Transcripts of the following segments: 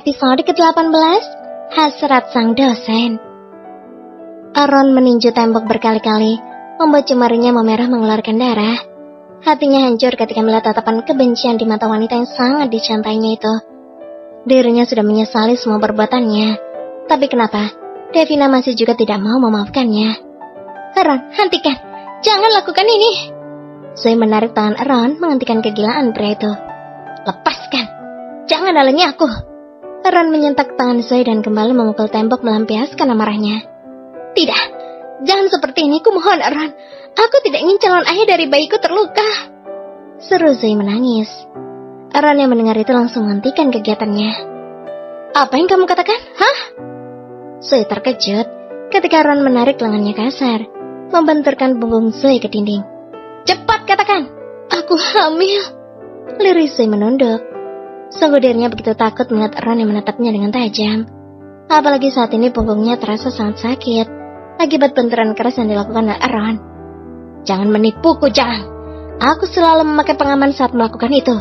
Episode ke-18, Hasrat Sang Dosen. Ron meninju tembok berkali-kali, membuat jemarinya memerah mengeluarkan darah. Hatinya hancur ketika melihat tatapan kebencian di mata wanita yang sangat dicintainya itu. Dirinya sudah menyesali semua perbuatannya, tapi kenapa Devina masih juga tidak mau memaafkannya? Ron, hentikan, jangan lakukan ini. Zoe menarik tangan Ron menghentikan kegilaan pria itu. Lepaskan, jangan halangi aku. Ron menyentak tangan Zoe dan kembali memukul tembok melampiaskan amarahnya. Tidak, jangan seperti ini, kumohon Ron. Aku tidak ingin calon ayah dari bayiku terluka. Seru Zoe menangis. Ron yang mendengar itu langsung menghentikan kegiatannya. Apa yang kamu katakan? Hah? Zoe terkejut ketika Ron menarik lengannya kasar, membenturkan punggung Zoe ke dinding. Cepat katakan, aku hamil. Liris Zoe menunduk. Sungguh dirinya begitu takut melihat Ron yang menatapnya dengan tajam. Apalagi saat ini punggungnya terasa sangat sakit akibat benturan keras yang dilakukan oleh Ron. Jangan menipuku, jangan. Aku selalu memakai pengaman saat melakukan itu.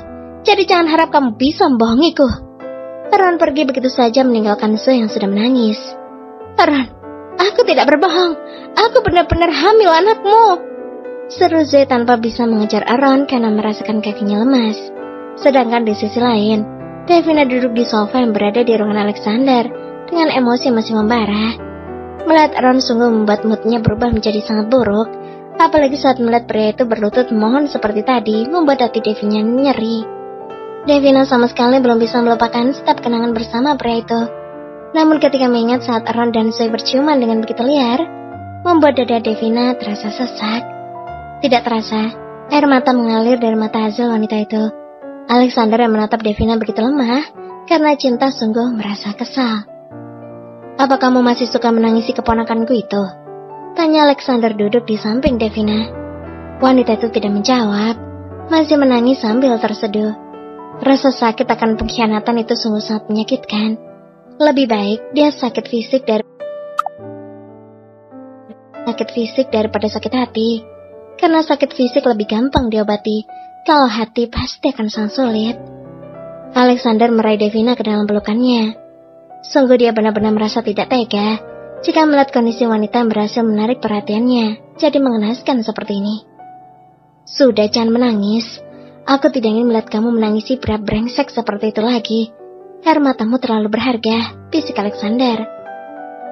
Jadi jangan harap kamu bisa membohongiku. Ron pergi begitu saja meninggalkan Zoe yang sudah menangis. Ron, aku tidak berbohong. Aku benar-benar hamil anakmu. Seru Zoe tanpa bisa mengejar Ron karena merasakan kakinya lemas. Sedangkan di sisi lain, Devina duduk di sofa yang berada di ruangan Alexander dengan emosi yang masih membara. Melihat Ron sungguh membuat moodnya berubah menjadi sangat buruk. Apalagi saat melihat pria itu berlutut mohon seperti tadi, membuat hati Devina nyeri. Devina sama sekali belum bisa melupakan setiap kenangan bersama pria itu. Namun ketika mengingat saat Ron dan Zoe berciuman dengan begitu liar, membuat dada Devina terasa sesak. Tidak terasa, air mata mengalir dari mata Hazel wanita itu. Alexander yang menatap Devina begitu lemah karena cinta sungguh merasa kesal. Apa kamu masih suka menangisi keponakanku itu? Tanya Alexander duduk di samping Devina. Wanita itu tidak menjawab, masih menangis sambil terseduh. Rasa sakit akan pengkhianatan itu sungguh sangat menyakitkan. Lebih baik dia sakit fisik daripada sakit hati. Karena sakit fisik lebih gampang diobati, kalau hati pasti akan sangat sulit. Alexander meraih Devina ke dalam pelukannya. Sungguh dia benar-benar merasa tidak tega jika melihat kondisi wanita yang berhasil menarik perhatiannya jadi mengenaskan seperti ini. Sudah, jangan menangis. Aku tidak ingin melihat kamu menangisi pria brengsek seperti itu lagi. Air matamu terlalu berharga, bisik Alexander.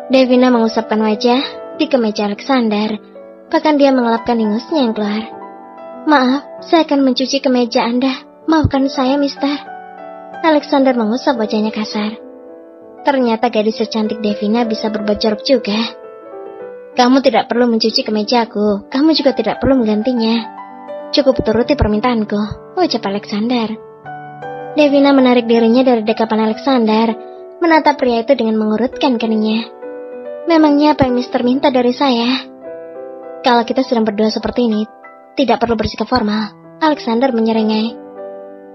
Devina mengusapkan wajah di kemeja Alexander. Bahkan dia mengelapkan ingusnya yang keluar. Maaf, saya akan mencuci kemeja Anda. Maafkan saya, mister. Alexander mengusap wajahnya kasar. Ternyata gadis secantik Devina bisa berbuat jorok juga. Kamu tidak perlu mencuci kemejaku. Kamu juga tidak perlu menggantinya. Cukup turuti permintaanku, ucap Alexander. Devina menarik dirinya dari dekapan Alexander, menatap pria itu dengan mengurutkan keningnya. Memangnya apa yang mister minta dari saya? Kalau kita sedang berdua seperti ini, tidak perlu bersikap formal. Alexander menyerengai.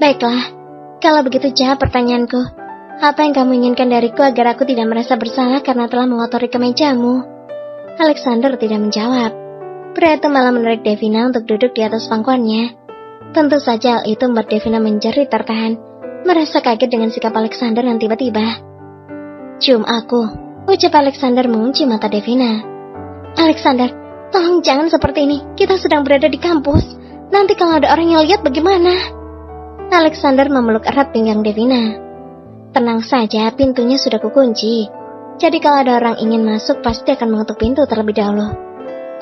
Baiklah, kalau begitu jawab pertanyaanku. Apa yang kamu inginkan dariku agar aku tidak merasa bersalah karena telah mengotori kemejamu? Alexander tidak menjawab. Pria itu malah menarik Devina untuk duduk di atas pangkuannya. Tentu saja hal itu membuat Devina menjerit tertahan, merasa kaget dengan sikap Alexander yang tiba-tiba. Cium aku, ucap Alexander mengunci mata Devina. Alexander, tolong jangan seperti ini, kita sedang berada di kampus. Nanti kalau ada orang yang lihat bagaimana? Alexander memeluk erat pinggang Devina. Tenang saja, pintunya sudah kukunci. Jadi kalau ada orang ingin masuk pasti akan mengetuk pintu terlebih dahulu.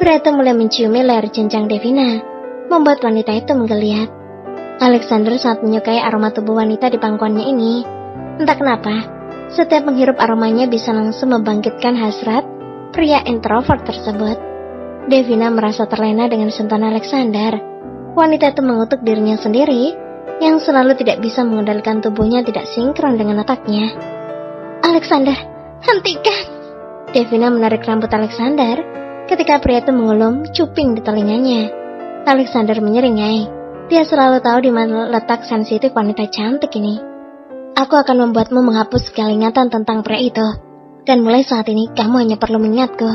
Pria itu mulai menciumi leher jenjang Devina, membuat wanita itu menggeliat. Alexander sangat menyukai aroma tubuh wanita di pangkuannya ini. Entah kenapa, setiap menghirup aromanya bisa langsung membangkitkan hasrat pria introvert tersebut. Devina merasa terlena dengan sentuhan Alexander. Wanita itu mengutuk dirinya sendiri yang selalu tidak bisa mengendalikan tubuhnya tidak sinkron dengan otaknya. Alexander, hentikan! Devina menarik rambut Alexander ketika pria itu mengulum cuping di telinganya. Alexander menyeringai. Dia selalu tahu di mana letak sensitif wanita cantik ini. Aku akan membuatmu menghapus segala ingatan tentang pria itu. Dan mulai saat ini kamu hanya perlu mengingatku.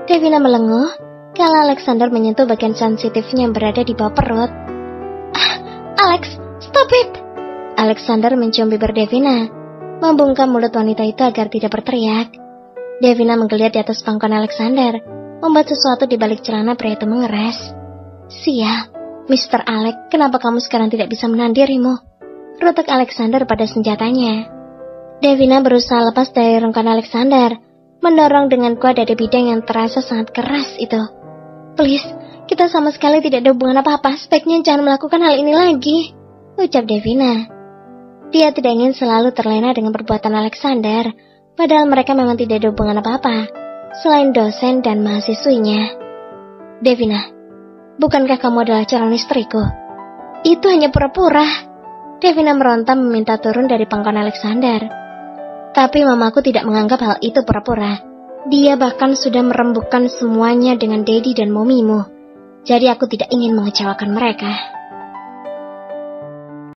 Devina melenguh kalau Alexander menyentuh bagian sensitifnya yang berada di bawah perut. Alex, stop it! Alexander mencium bibir Devina. membungkam mulut wanita itu agar tidak berteriak. Devina menggeliat di atas pangkuan Alexander, membuat sesuatu di balik celana pria itu mengeras. Sial, Mr. Alex, kenapa kamu sekarang tidak bisa menahan dirimu? Rutuk Alexander pada senjatanya. Devina berusaha lepas dari rengkuan Alexander, mendorong dengan kuat dari bidang yang terasa sangat keras itu. Please, kita sama sekali tidak ada hubungan apa-apa, sebaiknya jangan melakukan hal ini lagi, ucap Devina. Dia tidak ingin selalu terlena dengan perbuatan Alexander, padahal mereka memang tidak ada hubungan apa-apa, selain dosen dan mahasiswinya. Devina, bukankah kamu adalah calon istriku? Itu hanya pura-pura. Devina meronta meminta turun dari pangkuan Alexander. Tapi mamaku tidak menganggap hal itu pura-pura. Dia bahkan sudah merembukan semuanya dengan Daddy dan momimu. Jadi aku tidak ingin mengecewakan mereka.